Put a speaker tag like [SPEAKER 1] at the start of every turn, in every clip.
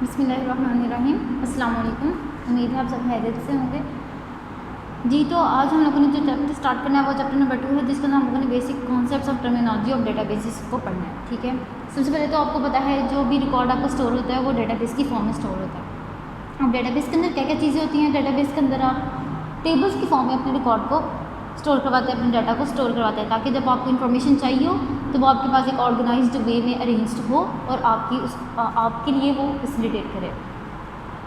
[SPEAKER 1] बिस्मिल्लाहिर्रहमानिर्रहीम। अस्सलाम वालेकुम। उम्मीद है आप सब खैरियत से होंगे जी। तो आज हम लोगों ने जो चैप्टर स्टार्ट करना है वो चैप्टर नंबर 2 है, जिसके अंदर हम लोगों ने basic concepts of terminology of databases को पढ़ना है। ठीक है, सबसे पहले तो आपको पता है जो भी रिकॉर्ड आपका स्टोर होता है वो डेटाबेस की फॉर्म में स्टोर होता है। अब डेटाबेस के अंदर क्या क्या चीज़ें होती हैं? डेटाबेस के अंदर आप टेबल्स की फॉर्म में अपने रिकॉर्ड को स्टोर करवाते हैं, अपने डाटा को स्टोर करवाते हैं, ताकि जब आपको इन्फॉर्मेशन चाहिए हो तो वो आपके पास एक ऑर्गेनाइज्ड वे में अरेंज्ड हो और आपके लिए वो फैसिलिटेट करे।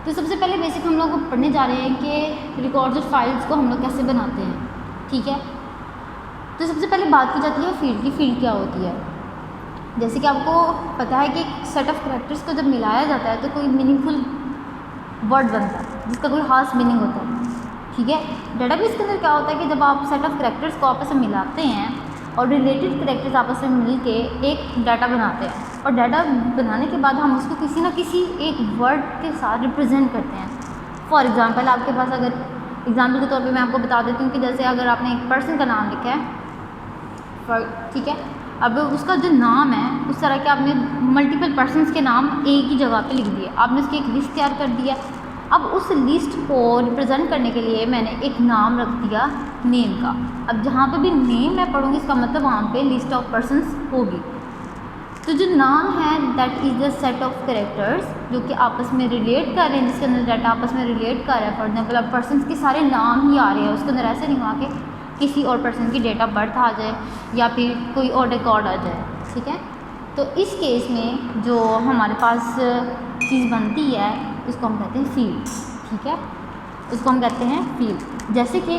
[SPEAKER 1] तो सबसे पहले बेसिक हम लोग पढ़ने जा रहे हैं कि रिकॉर्ड्स और फाइल्स को हम लोग कैसे बनाते हैं। ठीक है, तो सबसे पहले बात की जाती है फील्ड की। फील्ड क्या होती है? जैसे कि आपको पता है कि एक सेट ऑफ कैरेक्टर्स को जब मिलाया जाता है तो कोई मीनिंगफुल वर्ड बनता है जिसका कोई खास मीनिंग होता है। ठीक है, डेटाबेस के अंदर क्या होता है कि जब आप सेट ऑफ कैरेक्टर्स को आपस में मिलाते हैं और रिलेटेड कैरेक्टर्स आपस में मिल के एक डाटा बनाते हैं, और डाटा बनाने के बाद हम उसको किसी ना किसी एक वर्ड के साथ रिप्रेजेंट करते हैं। फॉर एग्जांपल आपके पास, अगर एग्जांपल के तौर पे मैं आपको बता देती हूँ कि जैसे अगर आपने एक पर्सन का नाम लिखा है, ठीक है, अब उसका जो नाम है उस तरह के आपने मल्टीपल पर्सनस के नाम एक ही जगह पे लिख दिए, आपने उसकी एक लिस्ट तैयार कर दिया। अब उस लिस्ट को रिप्रेजेंट करने के लिए मैंने एक नाम रख दिया नेम का। अब जहाँ पे भी नेम मैं पढ़ूँगी इसका मतलब वहाँ पे लिस्ट ऑफ पर्सनस होगी। तो जो नाम है that is the set of characters जो कि आपस में रिलेट कर रहे हैं, जिसके अंदर डाटा आपस में रिलेट कर रहा है। फॉर एग्जाम्पल अब पर्सनस के सारे नाम ही आ रहे हैं, उसके अंदर ऐसे नहीं हुआ कि किसी और पर्सन की डेट ऑफ बर्थ आ जाए या फिर कोई और रिकॉर्ड आ जाए। ठीक है, तो इस केस में जो हमारे पास चीज़ बनती है उसको हम कहते हैं फील्ड। ठीक है, उसको हम कहते हैं फील्ड। जैसे कि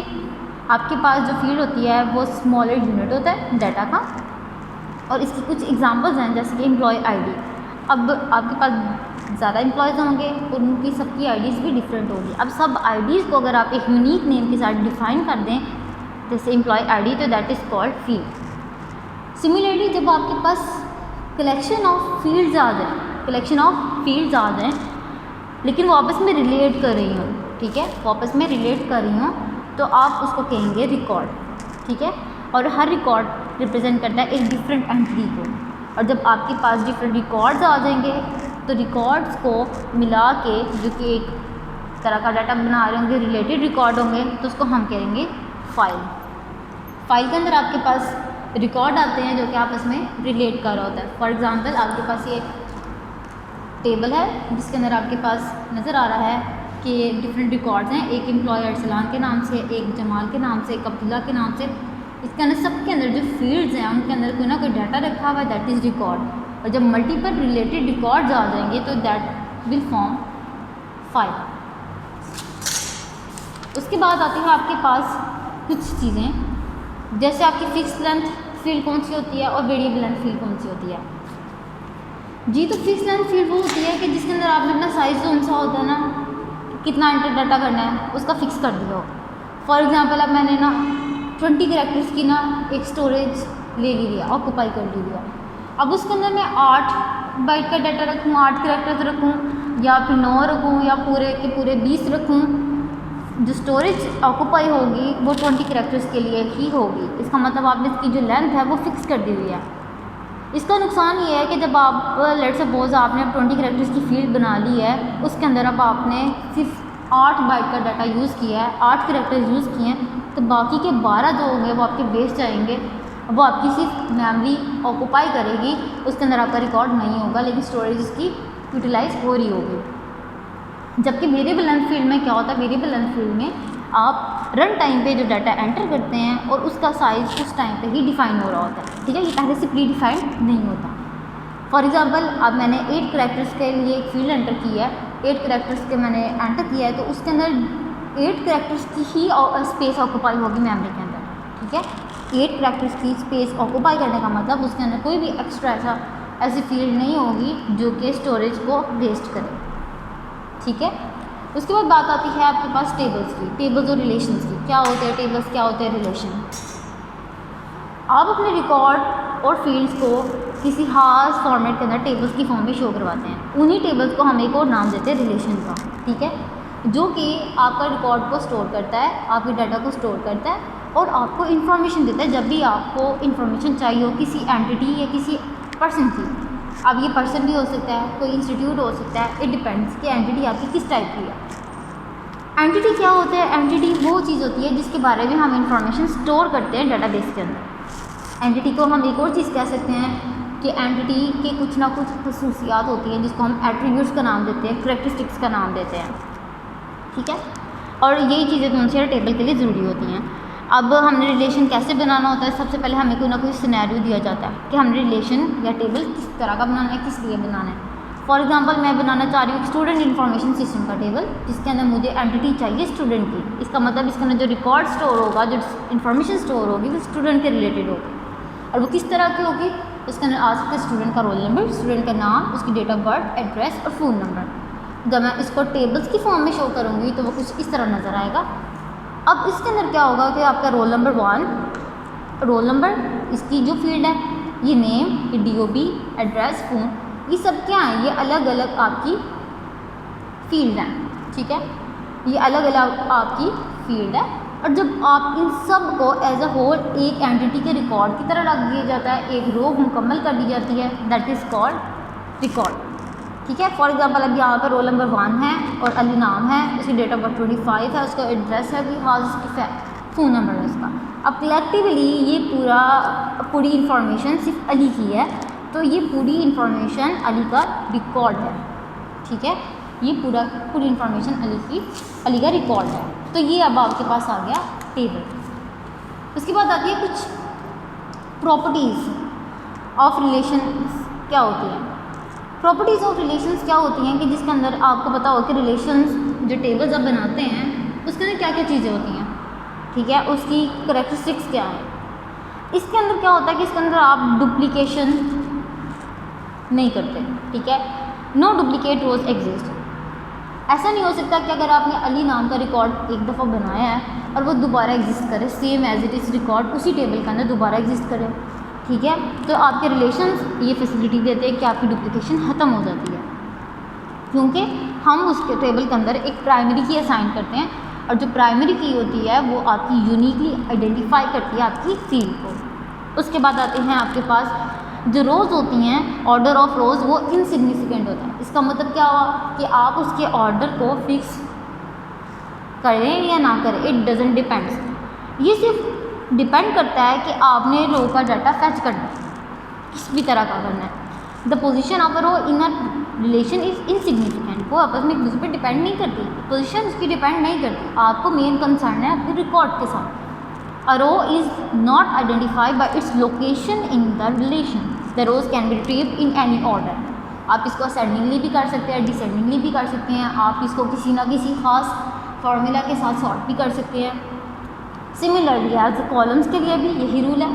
[SPEAKER 1] आपके पास जो फील्ड होती है वो स्मॉलर यूनिट होता है डाटा का, और इसकी कुछ एग्जांपल्स हैं जैसे कि एम्प्लॉय आईडी। अब आपके पास ज़्यादा एम्प्लॉयज़ होंगे, उनकी सबकी आईडीज़ भी डिफरेंट होगी। अब सब आईडीज़ को अगर आप एक यूनिक नेम के साथ डिफाइन कर दें जैसे एम्प्लॉय आईडी, तो that is called field. Similarly जब आपके पास कलेक्शन ऑफ फील्ड्स आ जाएँ लेकिन वो आपस में रिलेट कर रही हूँ, ठीक है, वो आपस में रिलेट कर रही हूँ, तो आप उसको कहेंगे रिकॉर्ड। ठीक है, और हर रिकॉर्ड रिप्रेजेंट करता है एक डिफरेंट एंटिटी को। और जब आपके पास डिफरेंट रिकॉर्ड्स आ जाएंगे तो रिकॉर्ड्स को मिला के जो कि एक तरह का डाटा बना रहे होंगे, रिलेटेड रिकॉर्ड होंगे, तो उसको हम कहेंगे फाइल। फाइल के अंदर आपके पास रिकॉर्ड आते हैं जो कि आपस में रिलेट कर रहा होता है। फॉर एग्जांपल आपके पास ये टेबल है जिसके अंदर आपके पास नज़र आ रहा है कि डिफरेंट रिकॉर्ड्स हैं, एक एम्प्लॉय अरसलान के नाम से, एक जमाल के नाम से, एक अब्दुल्ला के नाम से। इसके अंदर सबके अंदर जो फील्ड्स हैं उनके अंदर कोई ना कोई डाटा रखा हुआ है, दैट इज़ रिकॉर्ड। और जब मल्टीपल रिलेटेड रिकॉर्ड्स आ जाएंगे तो दैट विल फॉर्म फाइल। उसके बाद आती है आपके पास कुछ चीज़ें, जैसे आपकी फिक्स लेंथ फील्ड कौन सी होती है और वेरिएबल लेंथ फील्ड कौन सी होती है जी। तो फिक्स लेंथ फील्ड वो होती है कि जिसके अंदर आपने अपना साइज़ जो सा होता है ना, कितना एंटर डाटा करना है उसका फिक्स कर दिया हो। फॉर एग्जांपल अब मैंने ना 20 कैरेक्टर्स की ना एक स्टोरेज ले लिया, ऑक्यूपाई कर लिया। अब उसके अंदर मैं 8 बाइट का डाटा रखूँ, 8 कैरेक्टर्स रखूँ, या फिर 9 रखूँ, या पूरे के पूरे 20 रखूँ, जो स्टोरेज ऑक्यूपाई होगी वो 20 कैरेक्टर्स के लिए ही होगी। इसका मतलब आपने इसकी जो लेंथ है वो फिक्स कर दी हुई है। इसका नुकसान ये है कि जब आप लेट्स सपोज आपने 20 कैरेक्टर्स की फील्ड बना ली है, उसके अंदर अब आपने सिर्फ 8 बाइट का डाटा यूज़ किया है, 8 कैरेक्टर्स यूज़ किए हैं, तो बाकी के 12 जो होंगे वो आपके वेस्ट जाएंगे। वो आपकी सिर्फ मेमोरी ऑक्यूपाई करेगी, उसके अंदर आपका रिकॉर्ड नहीं होगा, लेकिन स्टोरेज उसकी यूटिलाइज हो रही होगी। जबकि वेरिएबल लेंथ फील्ड में क्या होता है? वेरिएबल लेंथ फील्ड में आप रन टाइम पे जो डाटा एंटर करते हैं और उसका साइज़ उस टाइम पे ही डिफाइन हो रहा होता है। ठीक है, ये पहले से प्री डिफाइंड नहीं होता। फॉर एग्जांपल अब मैंने 8 कैरेक्टर्स के लिए एक फील्ड एंटर की है, 8 कैरेक्टर्स के मैंने एंटर किया है, तो उसके अंदर 8 कैरेक्टर्स की ही स्पेस ऑक्यूपाई होगी मेमोरी के अंदर। ठीक है, 8 कैरेक्टर्स की स्पेस ऑक्यूपाई करने का मतलब उसके अंदर कोई भी एक्स्ट्रा ऐसी फील्ड नहीं होगी जो कि स्टोरेज को वेस्ट करे। ठीक है, उसके बाद बात आती है आपके पास टेबल्स की, टेबल्स और रिलेशंस की। क्या होते हैं टेबल्स, क्या होते हैं रिलेशन? आप अपने रिकॉर्ड और फील्ड्स को किसी खास फॉर्मेट के अंदर टेबल्स की फॉर्म में शो करवाते हैं। उन्हीं टेबल्स को हम एक और नाम देते हैं रिलेशन का। ठीक है, जो कि आपका रिकॉर्ड को स्टोर करता है, आपके डाटा को स्टोर करता है और आपको इन्फॉर्मेशन देता है जब भी आपको इन्फॉर्मेशन चाहिए हो किसी एंटिटी या किसी पर्सन की। अब ये पर्सन भी हो सकता है, कोई इंस्टीट्यूट हो सकता है, इट डिपेंड्स कि एंटिटी आपकी किस टाइप की है। एंटिटी क्या होता है? एंटिटी वो चीज़ होती है जिसके बारे में हम इंफॉर्मेशन स्टोर करते हैं डेटाबेस के अंदर। एंटिटी को हम एक और चीज़ कह सकते हैं कि एंटिटी के कुछ ना कुछ खसूसियात होती हैं जिसको हम एट्रीब्यूट्स का नाम देते हैं, करैक्टरिस्टिक्स का नाम देते हैं, ठीक है। और यही चीज़ें कौन टेबल के लिए ज़रूरी होती हैं। अब हमने रिलेशन कैसे बनाना होता है? सबसे पहले हमें कोई ना कोई सिनेरियो दिया जाता है कि हमने रिलेशन या टेबल किस तरह का बनाना है, किस लिए बनाना है। फॉर एग्जांपल मैं बनाना चाह रही हूँ स्टूडेंट इन्फॉर्मेशन सिस्टम का टेबल, जिसके अंदर मुझे एंटिटी चाहिए स्टूडेंट की। इसका मतलब इसके अंदर जो रिकॉर्ड स्टोर होगा, जो इन्फॉर्मेशन स्टोर होगी, वो स्टूडेंट के रिलेटेड होगी। और वो किस तरह की होगी? उसके अंदर आ सकते हैं स्टूडेंट का रोल नंबर, स्टूडेंट का नाम, उसकी डेट ऑफ बर्थ, एड्रेस और फ़ोन नंबर। जब मैं इसको टेबल्स की फॉर्म में शो करूँगी तो वो कुछ इस तरह नज़र आएगा। अब इसके अंदर क्या होगा कि आपका रोल नंबर 1, रोल नंबर, इसकी जो फील्ड है, ये नेम, ये DOB, एड्रेस, फ़ोन, ये सब क्या है? ये अलग अलग आपकी फील्ड हैं, ठीक है। ये अलग अलग आपकी फील्ड है। और जब आप इन सब को एज अ होल एक एंटिटी के रिकॉर्ड की तरह रख दिया जाता है, एक रो मुकम्मल कर दी जाती है, दैट इज़ कॉल्ड रिकॉर्ड, ठीक है। फॉर एग्जांपल अब यहाँ पर रोल नंबर 1 है और अली नाम है, उसकी डेट ऑफ बर्थ 25 है, उसका एड्रेस है भी हाज, उसकी फ़ोन नंबर है उसका। अब कलेक्टिवली ये पूरी इंफॉर्मेशन सिर्फ अली की है, तो ये पूरी इंफॉर्मेशन अली का रिकॉर्ड है, ठीक है। ये पूरी इंफॉर्मेशन अली का रिकॉर्ड है। तो ये अब आपके पास आ गया टेबल। उसके बाद आती है कुछ प्रॉपर्टीज़ ऑफ रिलेशन क्या होती हैं। प्रॉपर्टीज़ ऑफ रिलेशंस क्या होती हैं कि जिसके अंदर आपको पता हो कि रिलेशंस जो टेबल्स आप बनाते हैं उसके अंदर क्या क्या चीज़ें होती हैं, ठीक है, उसकी करैक्टरिस्टिक्स क्या है। इसके अंदर क्या होता है कि इसके अंदर आप डुप्लीकेशन नहीं करते, ठीक है। नो डुप्लीकेट रोज एग्जिस्ट। ऐसा नहीं हो सकता कि अगर आपने अली नाम का रिकॉर्ड एक दफ़ा बनाया है और वो दोबारा एग्जिस्ट करे, same as it is record उसी टेबल के अंदर दोबारा एग्जिस्ट करे, ठीक है। तो आपके रिलेशंस ये फैसिलिटी देते हैं कि आपकी डुप्लीकेशन ख़त्म हो जाती है, क्योंकि हम उसके टेबल के अंदर एक प्राइमरी की असाइन करते हैं और जो प्राइमरी की होती है वो आपकी यूनिकली आइडेंटिफाई करती है आपकी फील्ड को। उसके बाद आते हैं आपके पास जो रोज़ होती हैं, ऑर्डर ऑफ रोज़ वो इनसिग्निफिकेंट होता है। इसका मतलब क्या हुआ कि आप उसके ऑर्डर को फिक्स करें या ना करें, इट डजेंट डिपेंड्स। ये सिर्फ डिपेंड करता है कि आपने रो का डाटा फैच करना है, किस भी तरह का करना है। The position of a row in a relation is insignificant. वो आपस में एक दूसरे पर डिपेंड नहीं करती, पोजीशन उसकी डिपेंड नहीं करती। आपको मेन कंसर्न है आपके रिकॉर्ड के साथ। A row is not identified by its location in the relation. The rows can be retrieved in any order. आप इसको असेंडिंगली भी कर सकते हैं, डिसेंडिंगली भी कर सकते हैं, आप इसको किसी ना किसी खास फार्मूला के साथ सॉर्ट भी कर सकते हैं। सिमिलरली एज कॉलम्स के लिए भी यही रूल है।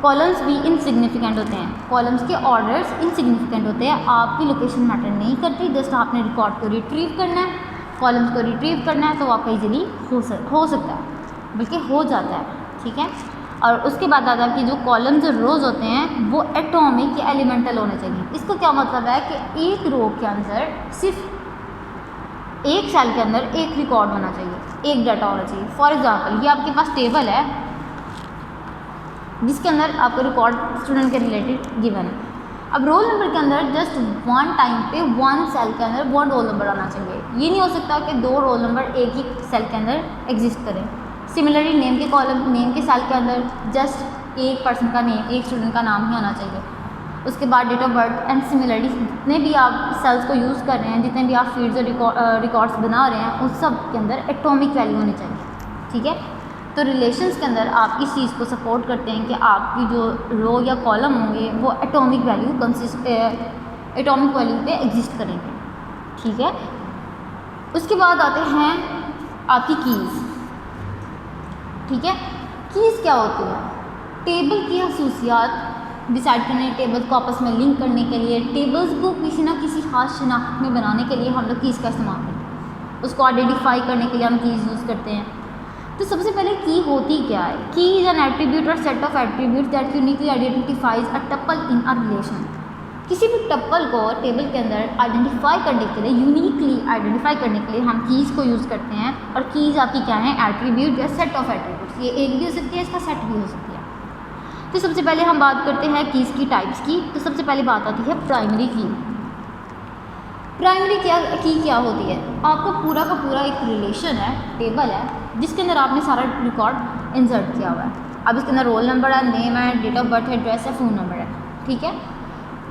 [SPEAKER 1] कॉलम्स भी इनसिग्निफिकेंट होते हैं, कॉलम्स के ऑर्डर्स इनसिग्निफिकेंट होते हैं, आपकी लोकेशन मैटर नहीं करती, जस्ट आपने रिकॉर्ड को रिट्रीव करना है, कॉलम्स को रिट्रीव करना है, तो आपका ईजिली हो सकता है, बल्कि हो जाता है, ठीक है। और उसके बाद आता है कि जो कॉलम्स और रोज़ होते हैं वो एटॉमिक या एलिमेंटल होने चाहिए। इसका क्या मतलब है कि एक रो के अंदर सिर्फ एक सेल के अंदर एक रिकॉर्ड होना चाहिए, एक डाटा होना चाहिए। फॉर एग्जांपल ये आपके पास टेबल है जिसके अंदर आपको रिकॉर्ड स्टूडेंट के रिलेटेड गिवन है। अब रोल नंबर के अंदर जस्ट वन टाइम पे वन सेल के अंदर वन रोल नंबर आना चाहिए। ये नहीं हो सकता कि दो रोल नंबर एक ही सेल के अंदर एग्जिस्ट करें। सिमिलरली नेम के कॉलम, नेम के सेल के अंदर जस्ट एक पर्सन का नेम, एक स्टूडेंट का नाम ही होना चाहिए। उसके बाद date of birth and similarly जितने भी आप सेल्स को यूज़ कर रहे हैं, जितने भी आप फील्ड्स और रिकॉर्ड्स बना रहे हैं, उस सब के अंदर एटॉमिक वैल्यू होनी चाहिए, ठीक है। तो रिलेशंस के अंदर आप इस चीज़ को सपोर्ट करते हैं कि आपकी जो रो या कॉलम होंगे वो एटॉमिक वैल्यू पे एग्जिस्ट करेंगे, ठीक है। उसके बाद आते हैं आपकी कीज़, ठीक है। कीज़ क्या होती है? टेबल की खसूसियात डिसाइड करने, टेबल्स को आपस में लिंक करने के लिए, टेबल्स को किसी ना किसी खास शनाख्त में बनाने के लिए हम लोग कीज़ का इस्तेमाल करते हैं। उसको आइडेंटिफाई करने के लिए हम कीज़ यूज़ करते हैं। तो सबसे पहले की होती क्या है? की इज़ एन एट्रीब्यूट और set of attribute that uniquely identifies a tuple in a relation. किसी भी टप्पल को टेबल के अंदर आइडेंटिफाई करने के लिए, यूनिकली आइडेंटिफाई करने के लिए हम कीज़ को यूज़ करते हैं। और कीज़ आपकी क्या है? एट्रीब्यूट या सेट ऑफ एट्रीब्यूट्स। ये एक भी हो सकती है, इसका सेट भी हो सकती है। तो सबसे पहले हम बात करते हैं कीज़ की टाइप्स की। तो सबसे पहले बात आती है प्राइमरी की। प्राइमरी की क्या होती है? आपका पूरा का पूरा एक रिलेशन है, टेबल है, जिसके अंदर आपने सारा रिकॉर्ड इंसर्ट किया हुआ है। अब इसके अंदर रोल नंबर है, नेम है, डेट ऑफ बर्थ है, एड्रेस है, फ़ोन नंबर है, ठीक है।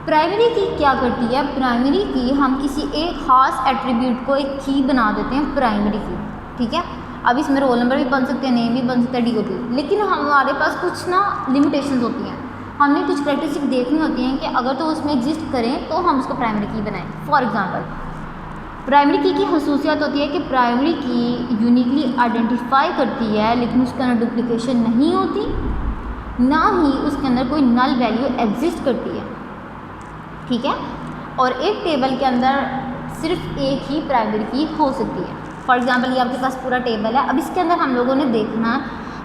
[SPEAKER 1] प्राइमरी की क्या करती है? प्राइमरी की हम किसी एक ख़ास एट्रीब्यूट को एक की बना देते हैं प्राइमरी की, ठीक है। अब इसमें रोल नंबर भी बन सकते हैं, नेम भी बन सकता है, DOB भी, लेकिन हमारे पास कुछ ना लिमिटेशंस होती हैं। हमने कुछ करैक्टरिस्टिक देखनी होती हैं कि अगर तो उसमें एग्जिस्ट करें तो हम उसको प्राइमरी की बनाएं। फॉर एग्जांपल, प्राइमरी की खसूसियत होती है कि प्राइमरी की यूनिकली आइडेंटिफाई करती है, लेकिन उसके अंदर डुप्लीकेशन नहीं होती, ना ही उसके अंदर कोई नल वैल्यू एग्जिस्ट करती है, ठीक है। और एक टेबल के अंदर सिर्फ एक ही प्राइमरी की हो सकती है। फॉर एग्जांपल, ये आपके पास पूरा टेबल है। अब इसके अंदर हम लोगों ने देखना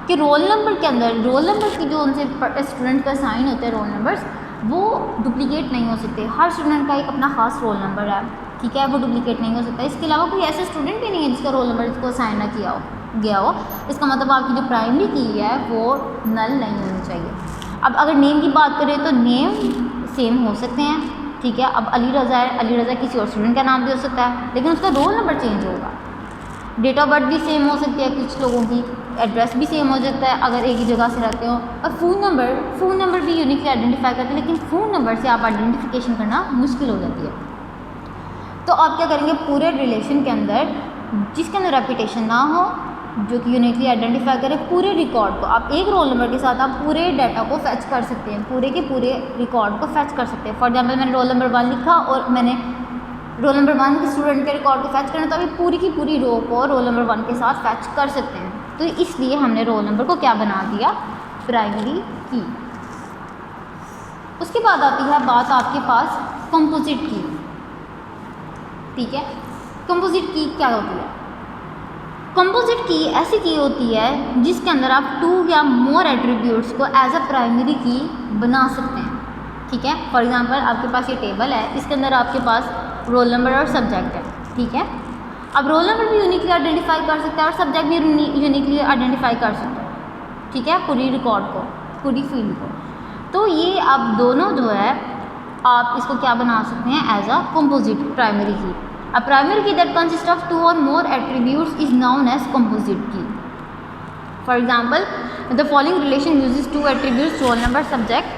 [SPEAKER 1] कि रोल नंबर के अंदर रोल नंबर की जो उनसे स्टूडेंट का साइन होते हैं रोल नंबर्स, वो डुप्लीकेट नहीं हो सकते। हर स्टूडेंट का एक अपना खास रोल नंबर है, ठीक है, वो डुप्लीकेट नहीं हो सकता। इसके अलावा कोई ऐसा स्टूडेंट भी नहीं है जिसका रोल नंबर इसको साइन ना किया हो गया हो। इसका मतलब आपकी जो प्राइमरी की है वो नल नहीं होनी चाहिए। अब अगर नेम की बात करें तो नेम सेम हो सकते हैं, ठीक है। अब अली रज़ा है, अली रज़ा किसी और स्टूडेंट का नाम भी हो सकता है, लेकिन उसका रोल नंबर चेंज होगा। डेट ऑफ बर्थ भी सेम हो सकती है कुछ लोगों की, एड्रेस भी सेम हो सकता है अगर एक ही जगह से रहते हो। और फ़ोन नंबर भी यूनिकली आइडेंटिफाई करते हैं, लेकिन फ़ोन नंबर से आप आइडेंटिफिकेशन करना मुश्किल हो जाती है। तो आप क्या करेंगे, पूरे रिलेशन के अंदर जिसके अंदर रेपिटेशन ना हो, जो कि यूनिकली आइडेंटिफाई करे, पूरे रिकॉर्ड को आप एक रोल नंबर के साथ आप पूरे डाटा को फैच कर सकते हैं, पूरे के पूरे रिकॉर्ड को फैच कर सकते हैं। फॉर एग्जाम्पल, मैंने रोल नंबर 1 लिखा और मैंने रोल नंबर 1 के स्टूडेंट के रिकॉर्ड को फैच करना, तो अभी पूरी की पूरी रो को रोल नंबर 1 के साथ फैच कर सकते हैं। तो इसलिए हमने रोल नंबर को क्या बना दिया, प्राइमरी की। उसके बाद आती है बात आपके पास कंपोजिट की, ठीक है। कंपोजिट की क्या होती है? कंपोजिट की ऐसी की होती है जिसके अंदर आप 2 या मोर एट्रीब्यूट्स को एज अ प्राइमरी की बना सकते हैं, ठीक है। फॉर एग्जांपल, आपके पास ये टेबल है, इसके अंदर आपके पास रोल नंबर और सब्जेक्ट है, ठीक है। अब रोल नंबर भी यूनिकली आइडेंटिफाई कर सकता है और सब्जेक्ट भी यूनिकली आइडेंटिफाई कर सकता है, ठीक है, पूरी रिकॉर्ड को, पूरी फील्ड को। तो ये आप दोनों जो है आप इसको क्या बना सकते हैं, एज अ कंपोजिट प्राइमरी की। A primary key that consists of 2 or more attributes is known as composite key. For example, the following relation uses 2 attributes, roll number, subject,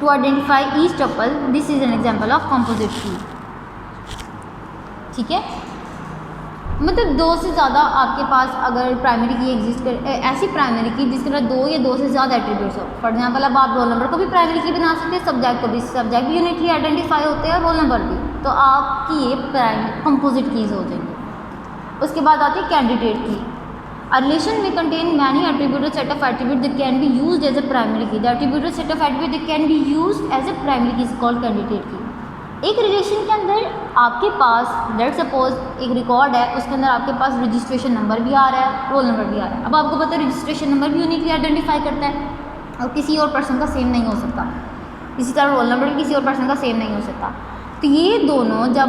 [SPEAKER 1] to identify each tuple. This is an example of composite key. ठीक है, मतलब 2 से ज़्यादा आपके पास अगर primary की exist कर, ऐसी प्राइमरी की जिसके अंदर 2 या 2 से ज़्यादा एट्रीब्यूट्स हो। फॉर एग्जांपल, अब आप रोल नंबर को भी प्राइमरी की बना सकते हैं, सब्जेक्ट को भी, सब्जेक्ट भी यूनिकली आइडेंटिफाई होते हैं, रोल नंबर भी, तो आपकी ये प्राइमरी कंपोजिट कीज़ हो जाएंगी। उसके बाद आती है कैंडिडेट की। A relation may contain many attributes or set of attributes that can be used as a primary key. The attribute or set of attributes that can be used as a primary key is called candidate key. एक relation के अंदर आपके पास let suppose एक record है, उसके अंदर आपके पास registration number भी आ रहा है, रोल नंबर भी आ रहा है। अब आपको पता है रजिस्ट्रेशन नंबर भी यूनिकली आइडेंटिफाई करता है और किसी और पर्सन का सेम नहीं हो सकता, इसी तरह रोल नंबर भी किसी और पर्सन का सेम नहीं हो सकता। तो ये दोनों जब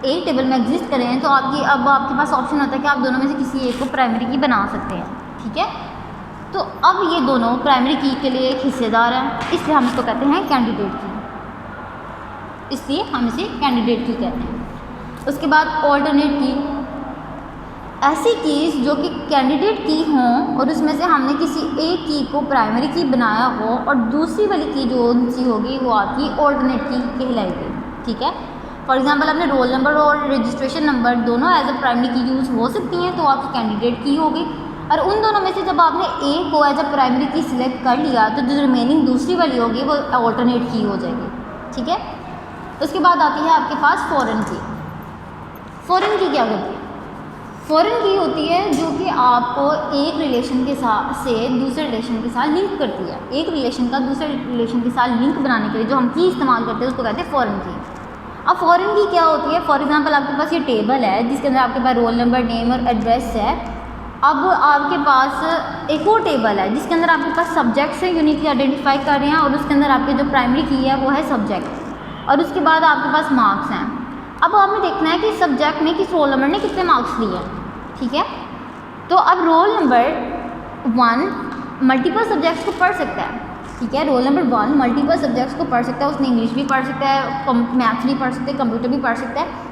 [SPEAKER 1] एक टेबल में एग्जिस्ट करें तो अब आपके पास ऑप्शन होता है कि आप दोनों में से किसी एक को प्राइमरी की बना सकते हैं, ठीक है। तो अब ये दोनों प्राइमरी की के लिए एक हिस्सेदार हैं, इसलिए हम इसको कहते हैं कैंडिडेट की, इसलिए हम इसे कैंडिडेट की कहते हैं। उसके बाद ऑल्टरनेट की, ऐसी कीज़ जो कि कैंडिडेट की हों और उसमें से हमने किसी एक की को प्राइमरी की बनाया हो और दूसरी वाली की जो सी होगी वो आपकी ऑल्टरनेट की कहलाएगी, ठीक है। फॉर एग्जांपल, अपने रोल नंबर और रजिस्ट्रेशन नंबर दोनों एज अ प्राइमरी की यूज़ हो सकती हैं, तो आपकी कैंडिडेट की होगी। और उन दोनों में से जब आपने एक को एज अ प्राइमरी की सिलेक्ट कर लिया तो जो रिमेनिंग दूसरी वाली होगी वो ऑल्टरनेट की हो जाएगी, ठीक है। उसके बाद आती है आपके पास फॉरेन की। फॉरेन की क्या होती है? फॉरेन की होती है जो कि आपको एक रिलेशन के साथ से दूसरे रिलेशन के साथ लिंक करती है। एक रिलेशन का दूसरे रिलेशन के साथ लिंक बनाने के लिए जो हम की इस्तेमाल करते हैं उसको कहते हैं फॉरेन की। अब फॉरेन की क्या होती है? फॉर एग्जांपल, आपके पास ये टेबल है जिसके अंदर आपके पास रोल नंबर, नेम और एड्रेस है। अब आपके पास एक और टेबल है जिसके अंदर आपके पास सब्जेक्ट से यूनिकली आइडेंटिफाई कर रहे हैं और उसके अंदर आपके जो प्राइमरी की है वो है सब्जेक्ट, और उसके बाद आपके पास मार्क्स हैं। अब आपने देखना है कि सब्जेक्ट में किस रोल नंबर ने कितने मार्क्स लिए हैं, ठीक है। तो अब रोल नंबर 1 मल्टीपल सब्जेक्ट्स को पढ़ सकता है, ठीक है। रोल नंबर 1 मल्टीपल सब्जेक्ट्स को पढ़ सकता है, उसने इंग्लिश भी पढ़ सकता है, मैथ्स भी पढ़ सकते हैं, कंप्यूटर भी पढ़ सकता है।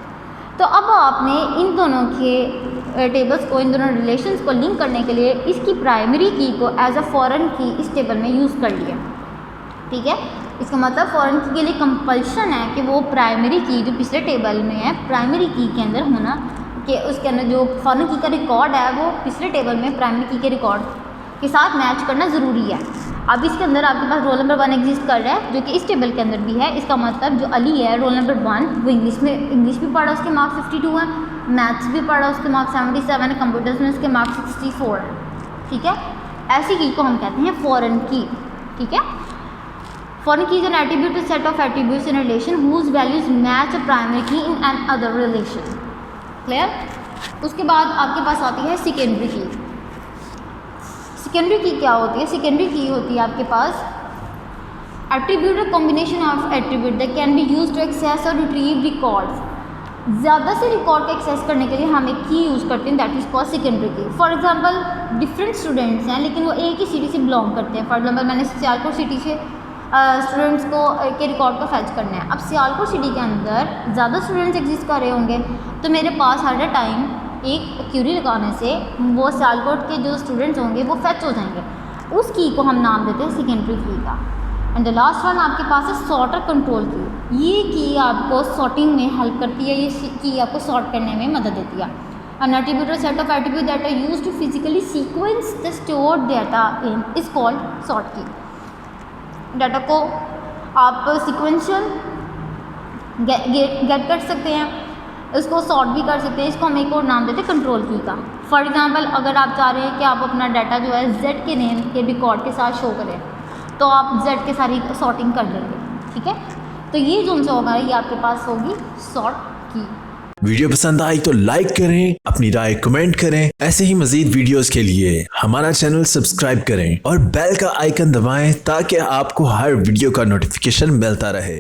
[SPEAKER 1] तो अब आपने इन दोनों के टेबल्स को, इन दोनों रिलेशंस को लिंक करने के लिए इसकी प्राइमरी की को एज अ फॉरेन की इस टेबल में यूज़ कर लिया, ठीक है। इसका मतलब फॉरेन की के लिए कंपल्शन है कि वो प्राइमरी की जो पिछले टेबल में है प्राइमरी की के अंदर होना, कि उसके अंदर जो फॉरेन की का रिकॉर्ड है वो पिछले टेबल में प्राइमरी की के रिकॉर्ड के साथ मैच करना ज़रूरी है। अब इसके अंदर आपके पास रोल नंबर 1 एग्जिस्ट कर रहा है जो कि इस टेबल के अंदर भी है। इसका मतलब जो अली है रोल नंबर 1 वो इंग्लिश भी पढ़ा, उसके मार्क्स 52 हैं, मैथ्स भी पढ़ा, उसके मार्क्स 77 है, कंप्यूटर्स में उसके मार्क्स 64 है, ठीक है। ऐसी की को हम कहते हैं फॉरेन की, ठीक है। Foreign key is an attribute set of attributes in relation whose values match a primary key in another relation, clear. उसके बाद आपके पास आती है सेकेंडरी की। सेकेंडरी की क्या होती है? सेकेंडरी की होती है आपके पास attribute combination of attribute that can be used to access और रिट्रीव रिकॉर्ड्स। ज़्यादा से रिकॉर्ड को एक्सेस करने के लिए हम एक की यूज़ करते हैं, दैट इज़ कॉल्ड सेकेंडरी की। फॉर एग्जांपल डिफरेंट स्टूडेंट्स हैं लेकिन वो एक ही सिटी से बिलोंग करते हैं। फॉर एग्जांपल मैंने सियालकोट सिटी से स्टूडेंट्स को के रिकॉर्ड को फैच करना है। अब सियालकोट सिटी के अंदर ज़्यादा स्टूडेंट्स एग्जिस्ट कर रहे होंगे तो मेरे पास हर टाइम एक क्यूरी लगाने से वो सियालकोट के जो स्टूडेंट्स होंगे वो फैच हो जाएंगे। उस की को हम नाम देते हैं सेकेंडरी की का। एंड द लास्ट वन आपके पास है सॉर्टर कंट्रोल की। ये की आपको सॉर्टिंग में हेल्प करती है, ये की आपको सॉर्ट करने में मदद देती है। An attribute set of attribute that are used to physically sequence the stored data in is called sort key. Data को आप सिक्वेंशियल गेट कर सकते हैं, इसको सॉर्ट भी कर सकते हैं। इसको हम एक और नाम देते हैं कंट्रोल की का। फॉर एग्जांपल अगर आप चाह रहे हैं कि आप अपना डाटा जो है जेड के नेम के रिकॉर्ड के साथ शो करें तो आप जेड के सारी सॉर्टिंग कर लेंगे, ठीक है। तो ये जो उनसे होगा ये आपके पास होगी सॉर्ट की।
[SPEAKER 2] वीडियो पसंद आई तो लाइक करें, अपनी राय कमेंट करें। ऐसे ही मजीद वीडियोस के लिए हमारा चैनल सब्सक्राइब करें और बेल का आइकन दबाएं ताकि आपको हर वीडियो का नोटिफिकेशन मिलता रहे।